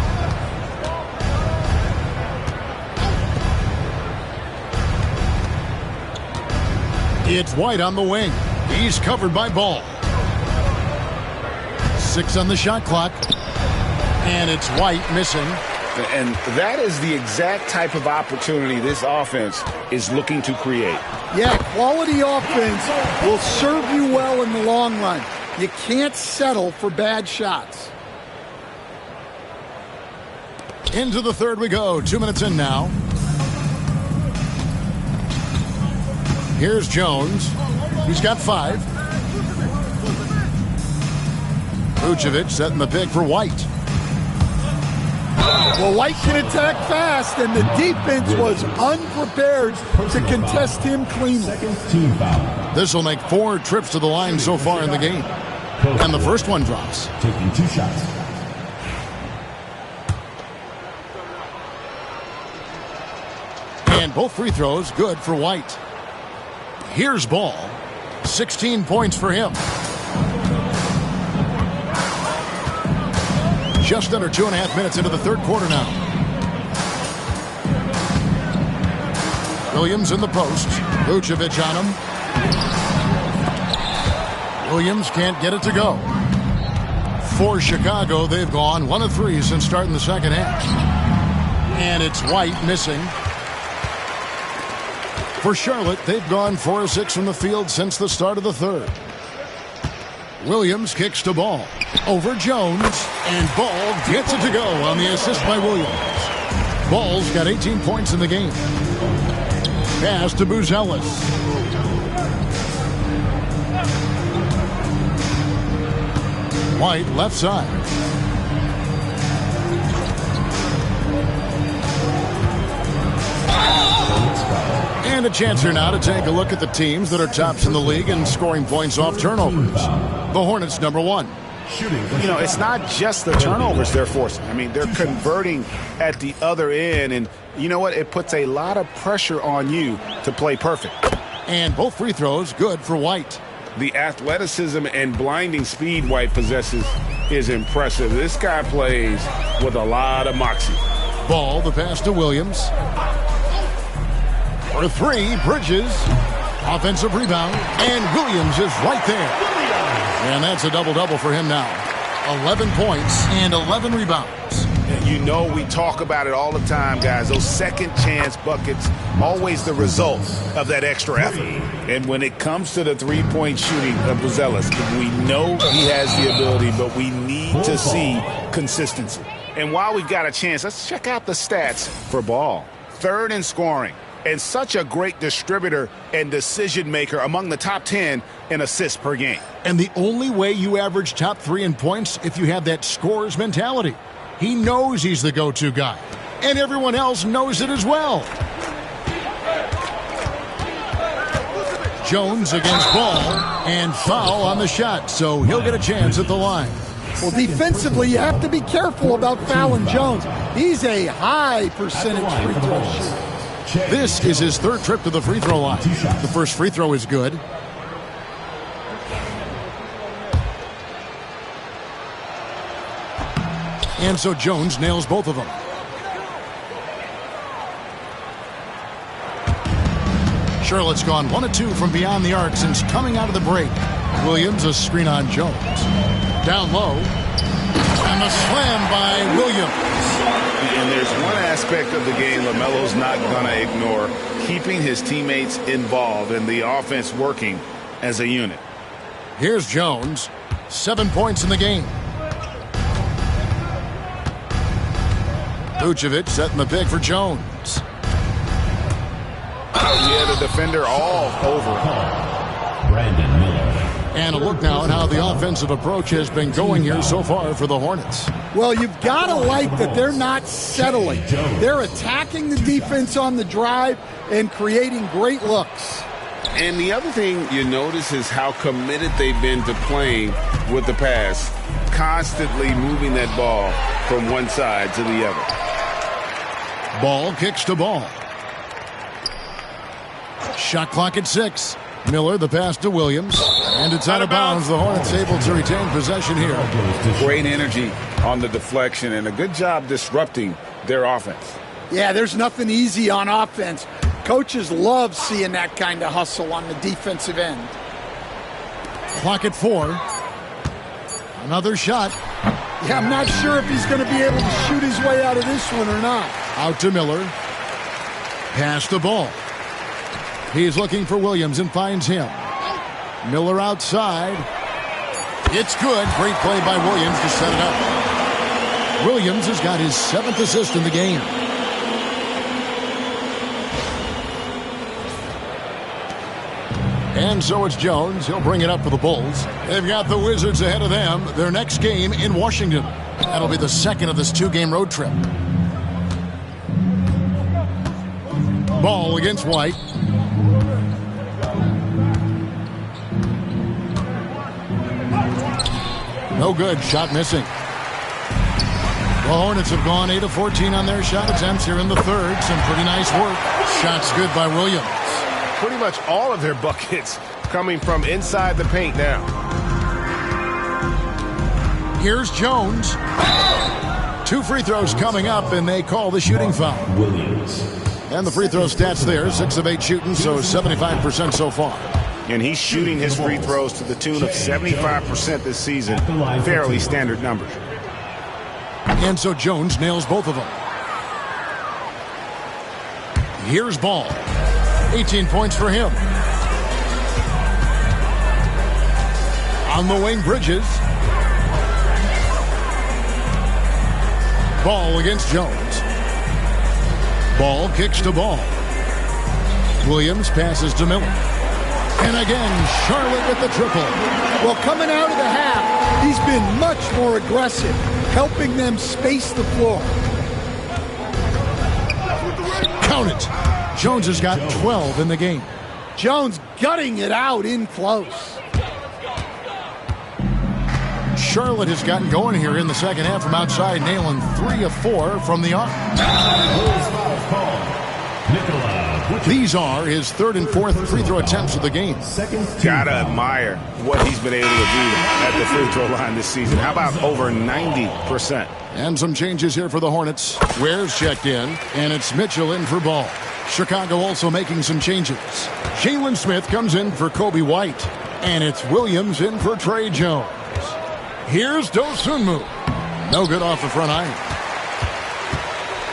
It's White on the wing. He's covered by Ball. 6 on the shot clock. And it's White missing. And that is the exact type of opportunity this offense is looking to create. Yeah, quality offense will serve you well in the long run. You can't settle for bad shots. Into the third we go. 2 minutes in now. Here's Jones. He's got 5. Vucevic setting the pick for White. Well, White can attack fast, and the defense was unprepared to contest him cleanly. Team foul. This will make 4 trips to the line so far in the game. And the first one drops. Taking 2 shots. And both free throws good for White. Here's Ball. 16 points for him. Just under 2.5 minutes into the third quarter now. Williams in the post. Vucevic on him. Williams can't get it to go. For Chicago, they've gone 1 of 3 since starting the second half. And it's White missing. For Charlotte, they've gone 4 of 6 from the field since the start of the third. Williams kicks to Ball. Over Jones. And Ball gets it to go on the assist by Williams. Ball's got 18 points in the game. Pass to Buzelis. White left side. And a chance here now to take a look at the teams that are tops in the league in scoring points off turnovers. The Hornets, number 1. You know, it's not just the turnovers they're forcing. I mean, they're converting at the other end. And you know what? It puts a lot of pressure on you to play perfect. And both free throws good for White. The athleticism and blinding speed White possesses is impressive. This guy plays with a lot of moxie. Ball, the pass to Williams. For 3, Bridges. Offensive rebound. And Williams is right there. And that's a double-double for him now. 11 points and 11 rebounds. You know we talk about it all the time, guys. Those second-chance buckets, always the result of that extra effort. And when it comes to the three-point shooting of Buzelis, we know he has the ability, but we need to see consistency. And while we've got a chance, let's check out the stats for Ball. 3rd in scoring. And such a great distributor and decision maker, among the top 10 in assists per game. And the only way you average top 3 in points if you have that scorer's mentality. He knows he's the go-to guy. And everyone else knows it as well. Jones against Ball. And foul on the shot. So he'll get a chance at the line. Well, defensively, you have to be careful about fouling Jones. He's a high percentage free throw shooter. This is his 3rd trip to the free throw line. The first free throw is good. And so Jones nails both of them. Charlotte's gone 1 of 2 from beyond the arc since coming out of the break. Williams, a screen on Jones. Down low. And a slam by Williams. And there's one aspect of the game LaMelo's not going to ignore, keeping his teammates involved and the offense working as a unit. Here's Jones. 7 points in the game. Vucevic setting the pick for Jones. Yeah, the defender all over. Brandon Miller. And a look now at how the offensive approach has been going here so far for the Hornets. Well, you've got to like that they're not settling. They're attacking the defense on the drive and creating great looks. And the other thing you notice is how committed they've been to playing with the pass, constantly moving that ball from one side to the other. Ball kicks to Ball. Shot clock at 6. Miller, the pass to Williams. And it's out of bounds. The Hornets able to retain possession here. Great energy on the deflection and a good job disrupting their offense. Yeah, there's nothing easy on offense. Coaches love seeing that kind of hustle on the defensive end. Clock at 4. Another shot. Yeah, I'm not sure if he's going to be able to shoot his way out of this one or not. Out to Miller. Pass the ball. He's looking for Williams and finds him. Miller outside. It's good. Great play by Williams to set it up. Williams has got his 7th assist in the game. And so it's Jones. He'll bring it up for the Bulls. They've got the Wizards ahead of them. Their next game in Washington. That'll be the second of this 2-game road trip. Ball against White. No good. Shot missing. The Hornets have gone 8 of 14 on their shot attempts here in the third. Some pretty nice work. Shots good by Williams. Pretty much all of their buckets coming from inside the paint now. Here's Jones. 2 free throws coming up, and they call the shooting foul. Williams. And the free throw stats there, 6 of 8 shooting, so 75% so far. And he's shooting his free throws to the tune of 75% this season. Fairly standard numbers. And so Jones nails both of them. Here's Ball. 18 points for him. On the wing, Bridges. Ball against Jones. Ball kicks to Ball. Williams passes to Miller. And again, Charlotte with the triple. Well, coming out of the half, he's been much more aggressive, helping them space the floor. Count it. Jones has got 12 in the game. Jones gutting it out in close. Charlotte has gotten going here in the second half from outside, nailing 3 of 4 from the arc. These are his 3rd and 4th free throw attempts of the game. Gotta admire what he's been able to do at the free throw line this season. How about over 90%? And some changes here for the Hornets. Ware's checked in, and it's Mitchell in for Ball. Chicago also making some changes. Jalen Smith comes in for Kobe White, and it's Williams in for Trey Jones. Here's Dosunmu. No good off the front iron.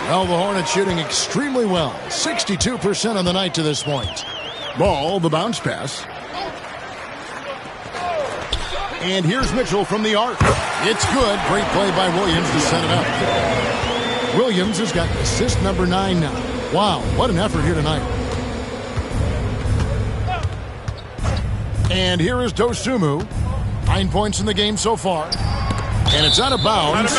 Well, the Hornets shooting extremely well. 62% on the night to this point. Ball, the bounce pass. And here's Mitchell from the arc. It's good. Great play by Williams to set it up. Williams has got assist number 9 now. Wow, what an effort here tonight. And here is Dosunmu. 9 points in the game so far. And it's out of bounds.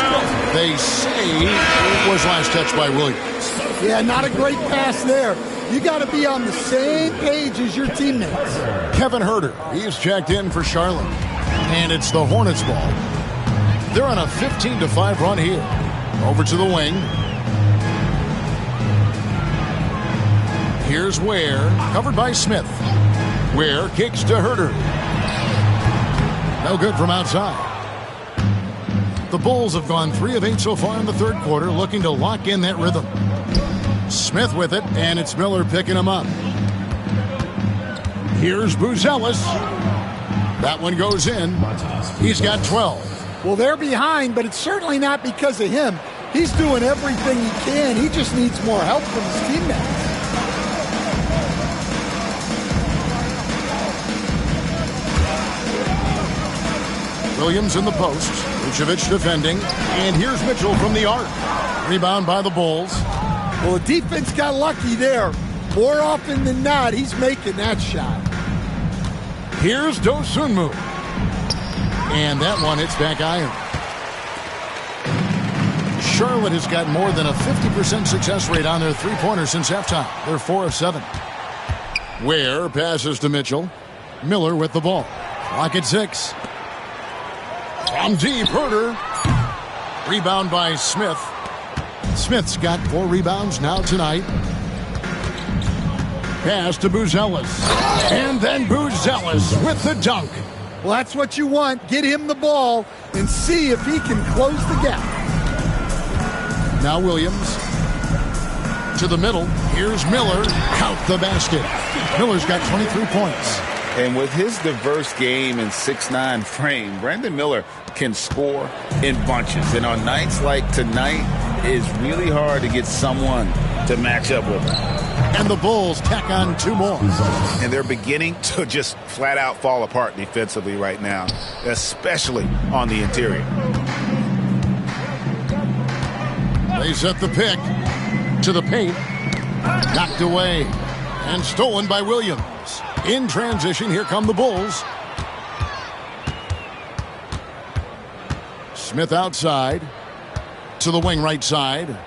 They say it was last touch by Williams. Yeah, not a great pass there. You got to be on the same page as your teammates. Kevin Huerter, he's checked in for Charlotte. And it's the Hornets ball. They're on a 15-5 run here. Over to the wing. Here's Ware, covered by Smith. Ware kicks to Huerter. No good from outside. The Bulls have gone 3 of 8 so far in the third quarter, looking to lock in that rhythm. Smith with it, and it's Miller picking him up. Here's Buzelis. That one goes in. He's got 12. Well, they're behind, but it's certainly not because of him. He's doing everything he can. He just needs more help from his teammates. Williams in the post. Vucevic defending. And here's Mitchell from the arc. Rebound by the Bulls. Well, the defense got lucky there. More often than not, he's making that shot. Here's Dosunmu. And that one hits back iron. Charlotte has got more than a 50% success rate on their three-pointers since halftime. They're 4 of 7. Ware passes to Mitchell. Miller with the ball. Clock at 6. From deep, Huerter. Rebound by Smith. Smith's got 4 rebounds now tonight. Pass to Buzelis. And then Buzelis with the dunk. Well, that's what you want. Get him the ball and see if he can close the gap. Now Williams to the middle. Here's Miller. Count the basket. Miller's got 23 points. And with his diverse game and 6'9" frame, Brandon Miller can score in bunches. And on nights like tonight, it's really hard to get someone to match up with him. And the Bulls tack on 2 more. And they're beginning to just flat out fall apart defensively right now, especially on the interior. They set the pick to the paint. Knocked away and stolen by Williams. In transition, here come the Bulls. Smith outside to the wing right side.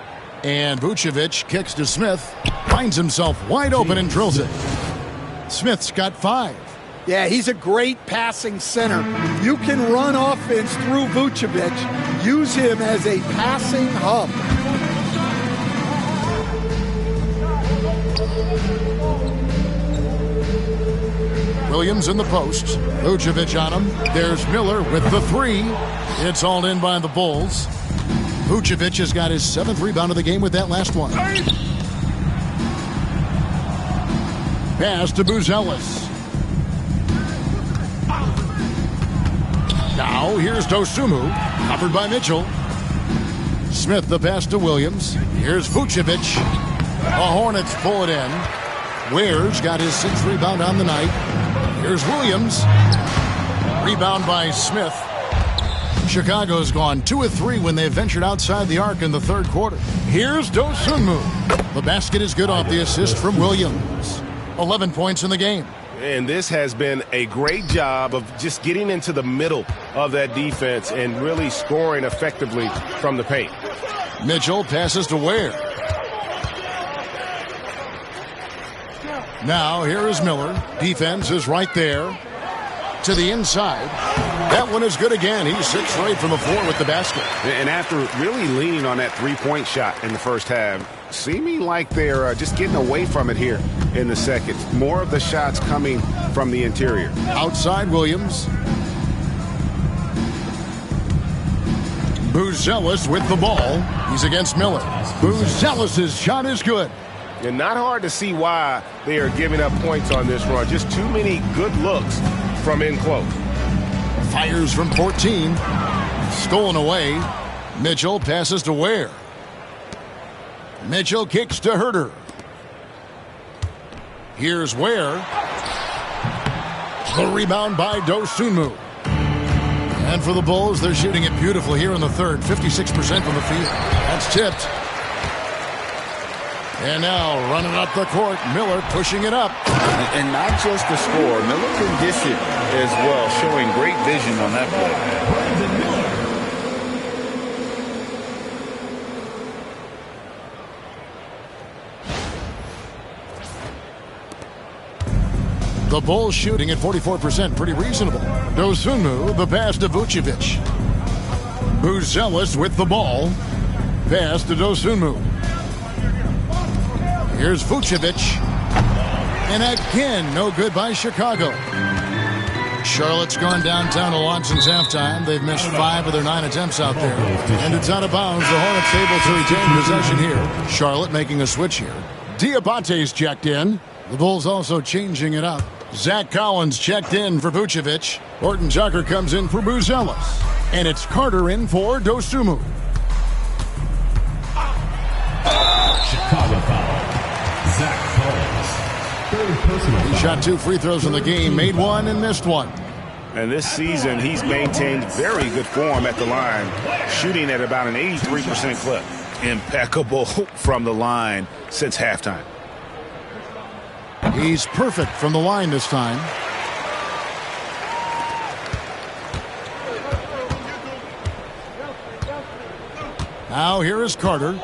And Vucevic kicks to Smith. Finds himself wide open and drills it. Smith's got 5. Yeah, he's a great passing center. You can run offense through Vucevic. Use him as a passing hub. Williams in the post. Vucevic on him. There's Miller with the 3. It's all in by the Bulls. Vucevic has got his 7th rebound of the game with that last one. Pass to Buzelis. Now here's Dosunmu, covered by Mitchell. Smith the pass to Williams. Here's Vucevic. The Hornets pull it in. Ware's got his 6th rebound on the night. Here's Williams. Rebound by Smith. Chicago's gone 2 of 3 when they ventured outside the arc in the 3rd quarter. Here's Dosunmu. The basket is good off the assist from Williams. 11 points in the game. And this has been a great job of just getting into the middle of that defense and really scoring effectively from the paint. Mitchell passes to Ware. Now here is Miller. Defense is right there. To the inside. That one is good again. He's 6 straight from the floor with the basket. And after really leaning on that three-point shot in the first half, seeming like they're just getting away from it here in the second. More of the shots coming from the interior. Outside Williams. Buzelis with the ball. He's against Miller. Buzelis' shot is good. And not hard to see why they are giving up points on this run. Just too many good looks from in close. Fires from 14. Stolen away. Mitchell passes to Ware. Mitchell kicks to Herter. Here's Ware. The rebound by Dosunmu. And for the Bulls, they're shooting it beautifully here in the 3rd. 56% from the field. That's tipped. And now running up the court, Miller pushing it up. And not just the score, Miller can dish it as well, showing great vision on that play. The Bulls shooting at 44%, pretty reasonable. Dosunmu, the pass to Vucevic. Buzelis with the ball. Pass to Dosunmu. Here's Vucevic. And again, no good by Chicago. Charlotte's gone downtown to launch since halftime. They've missed 5 of their 9 attempts out there. And it's out of bounds. The Hornets able to retain possession here. Charlotte making a switch here. Diabate's checked in. The Bulls also changing it up. Zach Collins checked in for Vucevic. Horton Tucker comes in for Buzelis. And it's Carter in for Dosunmu. Chicago foul. Zach Collins. He shot 2 free throws in the game, made 1 and missed 1. And this season, he's maintained very good form at the line, shooting at about an 83% clip. Impeccable from the line since halftime. He's perfect from the line this time. Now here is Carter.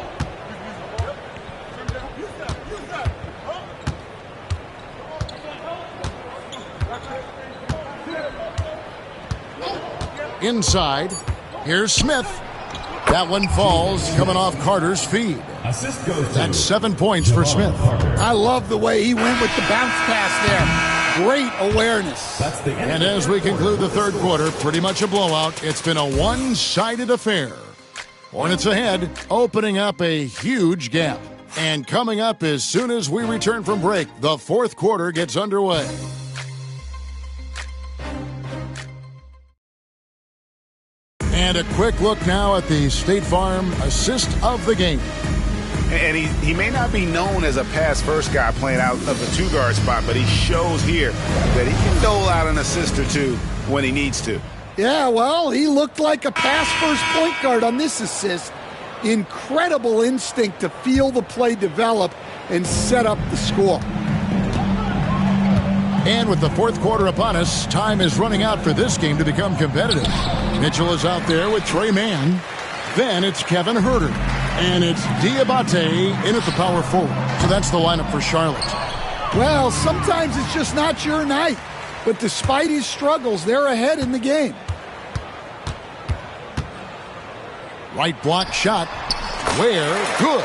Inside. Here's Smith. That one falls, coming off Carter's feed. That's 7 points for Smith. I love the way he went with the bounce pass there. Great awareness. And as we conclude the 3rd quarter, pretty much a blowout. It's been a one-sided affair. Hornets ahead, opening up a huge gap. And coming up as soon as we return from break, the 4th quarter gets underway. And a quick look now at the State Farm assist of the game. And he may not be known as a pass-first guy playing out of the two-guard spot, but he shows here that he can dole out an assist or two when he needs to. Yeah, well, he looked like a pass-first point guard on this assist. Incredible instinct to feel the play develop and set up the score. And with the fourth quarter upon us, time is running out for this game to become competitive. Mitchell is out there with Trey Mann. Then it's Kevin Huerter. And it's Diabate in at the power forward. So that's the lineup for Charlotte. Well, sometimes it's just not your night. But despite his struggles, they're ahead in the game. Right block shot. Ware, good.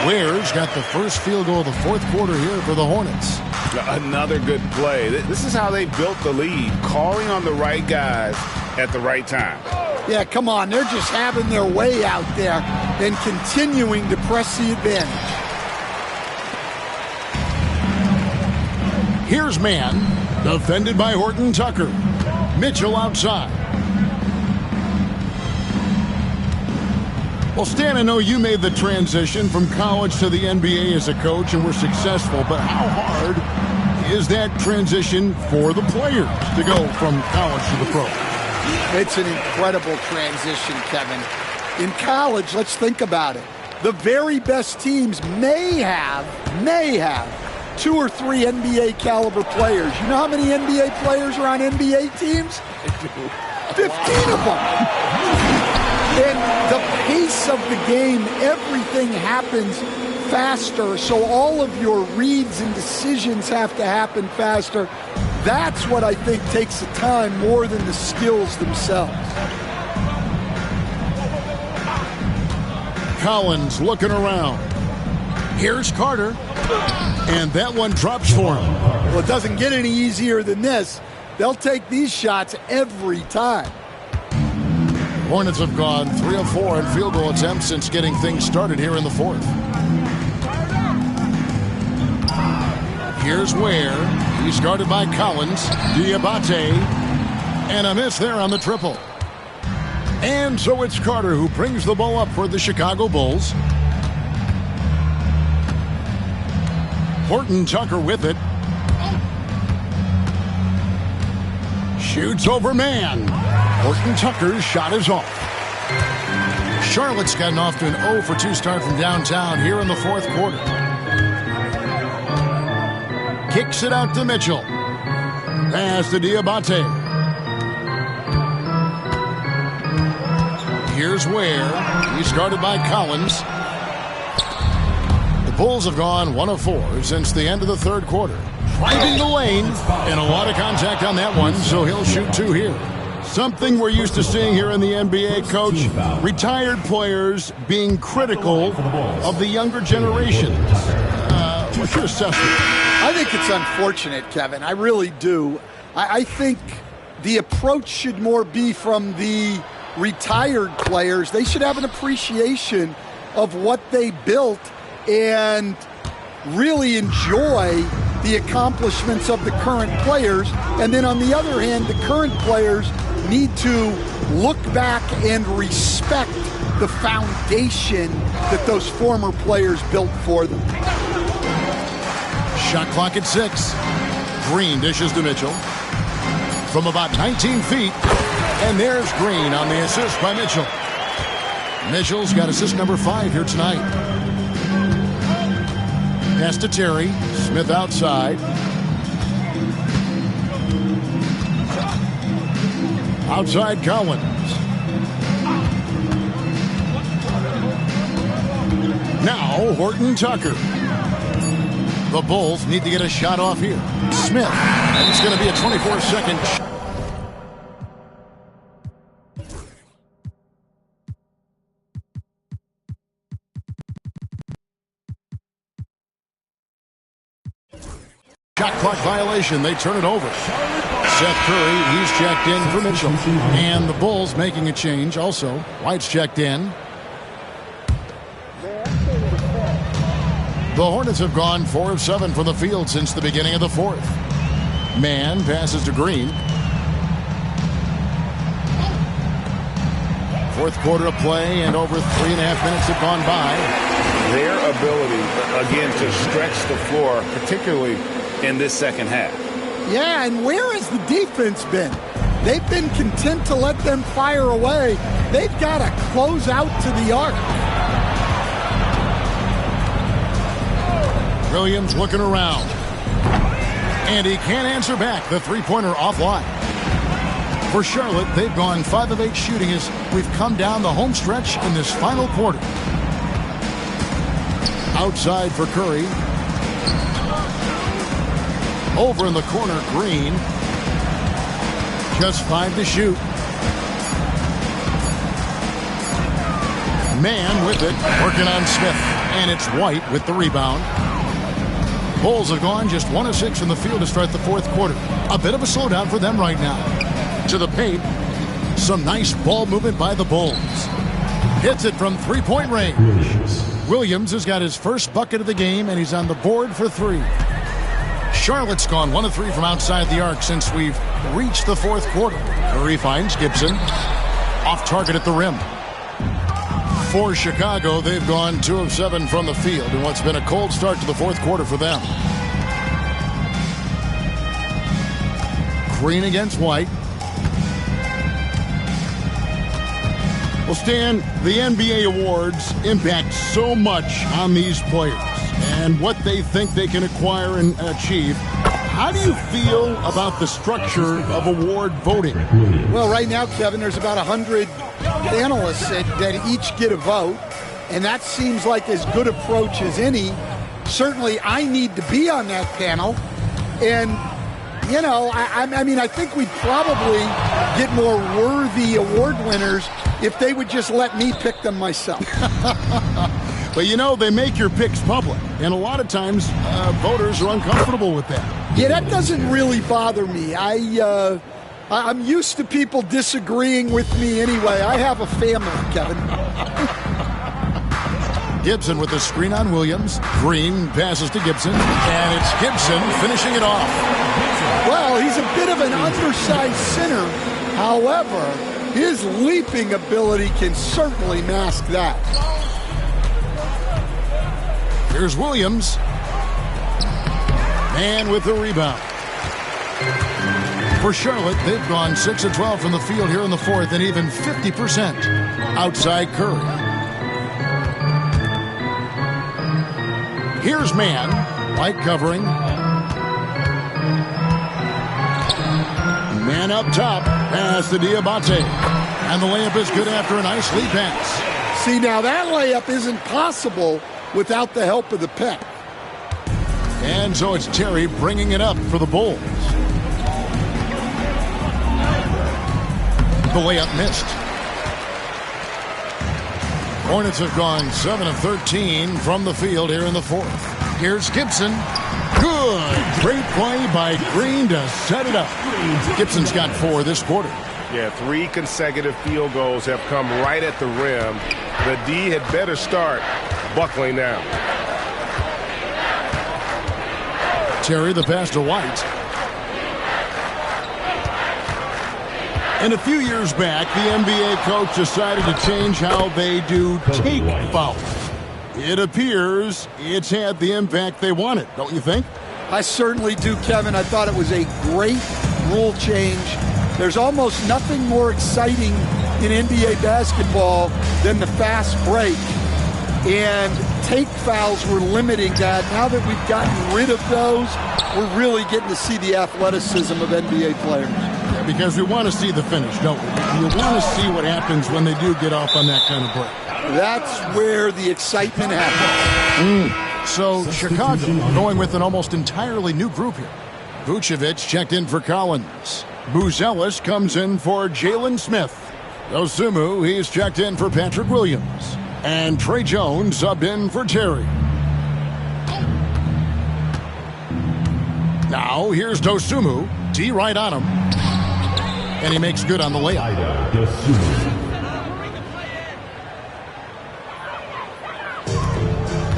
Ware's got the first field goal of the fourth quarter here for the Hornets. Another good play. This is how they built the lead, calling on the right guys at the right time. Yeah, come on. They're just having their way out there and continuing to press the advantage. Here's Mann, defended by Horton Tucker. Mitchell outside. Well, Stan, I know you made the transition from college to the NBA as a coach and were successful, but how hard is that transition for the players to go from college to the pro? It's an incredible transition, Kevin. In college, let's think about it. The very best teams may have 2 or 3 NBA caliber players. You know how many NBA players are on NBA teams? 15 of them. And the pace of the game, everything happens faster, so all of your reads and decisions have to happen faster. That's what I think takes the time more than the skills themselves. Collins looking around. Here's Carter. And that one drops for him. Well, it doesn't get any easier than this. They'll take these shots every time. Hornets have gone 3 of 4 in field goal attempts since getting things started here in the fourth. Here's Ware. He's guarded by Collins, Diabate, and a miss there on the triple. And so it's Carter who brings the ball up for the Chicago Bulls. Horton Tucker with it. Shoots over Mann. Horton Tucker's shot is off. Charlotte's gotten off to an 0 for 2 start from downtown here in the fourth quarter. Kicks it out to Mitchell. Pass to Diabate. Here's Ware. He's guarded by Collins. The Bulls have gone 1 of 4 since the end of the third quarter. Driving the lane, and a lot of contact on that one, so he'll shoot 2 here. Something we're used to seeing here in the NBA, Coach. Retired players being critical of the younger generation. What's your assessment? I think it's unfortunate, Kevin. I really do. I think the approach should more be from the retired players. They should have an appreciation of what they built and really enjoy the accomplishments of the current players. And then on the other hand, the current players need to look back and respect the foundation that those former players built for them. Shot clock at 6. Green dishes to Mitchell from about 19 feet. And there's Green on the assist by Mitchell. Mitchell's got assist number 5 here tonight. Pass to Terry. Smith outside. Outside Collins. Now Horton Tucker. The Bulls need to get a shot off here. Smith. And it's going to be a 24-second shot. Shot clock violation. They turn it over. Seth Curry, he's checked in for Mitchell. And the Bulls making a change also. White's checked in. The Hornets have gone 4 of 7 from the field since the beginning of the fourth. Mann passes to Green. Fourth quarter of play, and over 3.5 minutes have gone by. Their ability, again, to stretch the floor, particularly in this second half. Yeah, and where has the defense been? They've been content to let them fire away. They've got to close out to the arc. Williams looking around. And he can't answer back. The three-pointer offline. For Charlotte, they've gone 5 of 8 shooting as we've come down the home stretch in this final quarter. Outside for Curry. Over in the corner, Green. Just 5 to shoot. Man with it, working on Smith. And it's White with the rebound. Bulls have gone just 1 of 6 from the field to start the fourth quarter. A bit of a slowdown for them right now. To the paint. Some nice ball movement by the Bulls. Hits it from three-point range. Williams has got his first bucket of the game, and he's on the board for 3. Charlotte's gone 1 of 3 from outside the arc since we've reached the fourth quarter. Curry finds Gibson. Off target at the rim. For Chicago, they've gone 2 of 7 from the field in what's been a cold start to the fourth quarter for them. Green against White. Well, Stan, the NBA awards impact so much on these players and what they think they can acquire and achieve. How do you feel about the structure of award voting? Well, right now, Kevin, there's about 100 analysts that each get a vote, and that seems like as good approach as any. Certainly, I need to be on that panel, and, you know, I mean, I think we'd probably get more worthy award winners if they would just let me pick them myself. But, you know, they make your picks public, and a lot of times voters are uncomfortable with that. Yeah, that doesn't really bother me. I'm used to people disagreeing with me anyway. I have a family, Kevin. Gibson with the screen on Williams. Green passes to Gibson, and it's Gibson finishing it off. Well, he's a bit of an undersized center. However, his leaping ability can certainly mask that. Here's Williams. And with the rebound. For Charlotte, they've gone 6 of 12 from the field here in the fourth, and even 50% outside Curry. Here's Man. White covering. Man up top. Pass to Diabate. And the layup is good after a nice lead pass. See, now that layup isn't possible without the help of the pick. And so it's Terry bringing it up for the Bulls. The layup missed. Hornets have gone 7 of 13 from the field here in the fourth. Here's Gibson. Good. Great play by Green to set it up. Gibson's got 4 this quarter. Yeah, 3 consecutive field goals have come right at the rim. The D had better start buckling down. Terry the pass to White. And a few years back, the NBA coach decided to change how they do take fouls. It appears it's had the impact they wanted, don't you think? I certainly do, Kevin. I thought it was a great rule change. There's almost nothing more exciting in NBA basketball than the fast break. And take fouls were limiting that. Now that we've gotten rid of those, we're really getting to see the athleticism of NBA players. Yeah, because we want to see the finish, don't we? You want to see what happens when they do get off on that kind of break. That's where the excitement happens. So Chicago going with an almost entirely new group here. Vucevic checked in for Collins. Buzelis comes in for Jalen Smith. Dosunmu, he's checked in for Patrick Williams. And Trey Jones subbed in for Terry. Now here's Dosunmu. D right on him. And he makes good on the layup.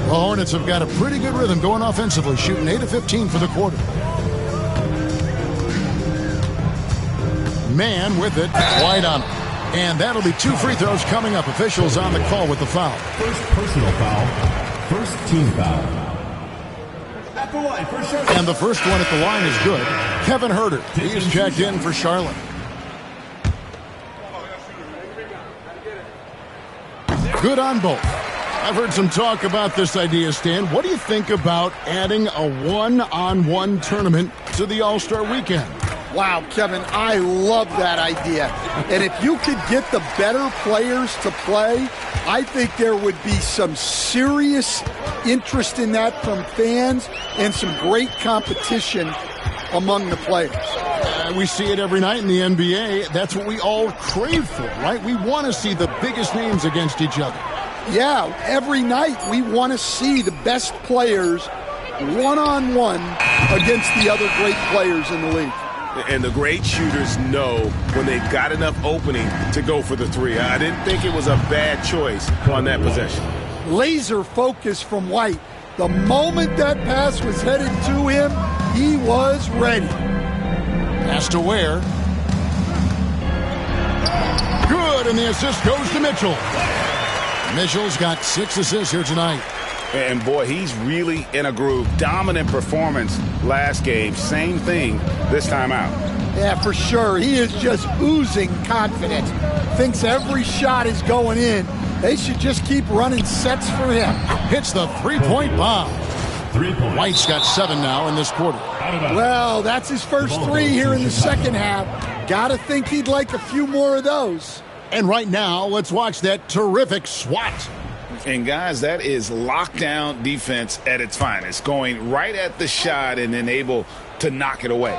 The Hornets have got a pretty good rhythm going offensively, shooting 8 of 15 for the quarter. Man with it, White on him. And that'll be 2 free throws coming up. Officials on the call with the foul. First personal foul. First team foul. And the first one at the line is good. Kevin Huerter, he's checked in for Charlotte. Good on both. I've heard some talk about this idea, Stan. What do you think about adding a one-on-one tournament to the All-Star Weekend? Wow, Kevin, I love that idea. And if you could get the better players to play, I think there would be some serious interest in that from fans and some great competition among the players. We see it every night in the NBA. That's what we all crave for, right? We want to see the biggest names against each other. Yeah, every night we want to see the best players one-on-one against the other great players in the league. And the great shooters know when they've got enough opening to go for the three. I didn't think it was a bad choice on that possession. Laser focus from White. The moment that pass was headed to him, he was ready. Pass to Ware. Good, and the assist goes to Mitchell. Mitchell's got 6 assists here tonight. And, boy, he's really in a groove. Dominant performance last game. Same thing this time out. Yeah, for sure. He is just oozing confidence. Thinks every shot is going in. They should just keep running sets for him. Hits the three-point bomb. 3 points. White's got 7 now in this quarter. Well, that's his first 3 here in the second half. Gotta think he'd like a few more of those. And right now, let's watch that terrific swat. And, guys, that is lockdown defense at its finest, going right at the shot and then able to knock it away.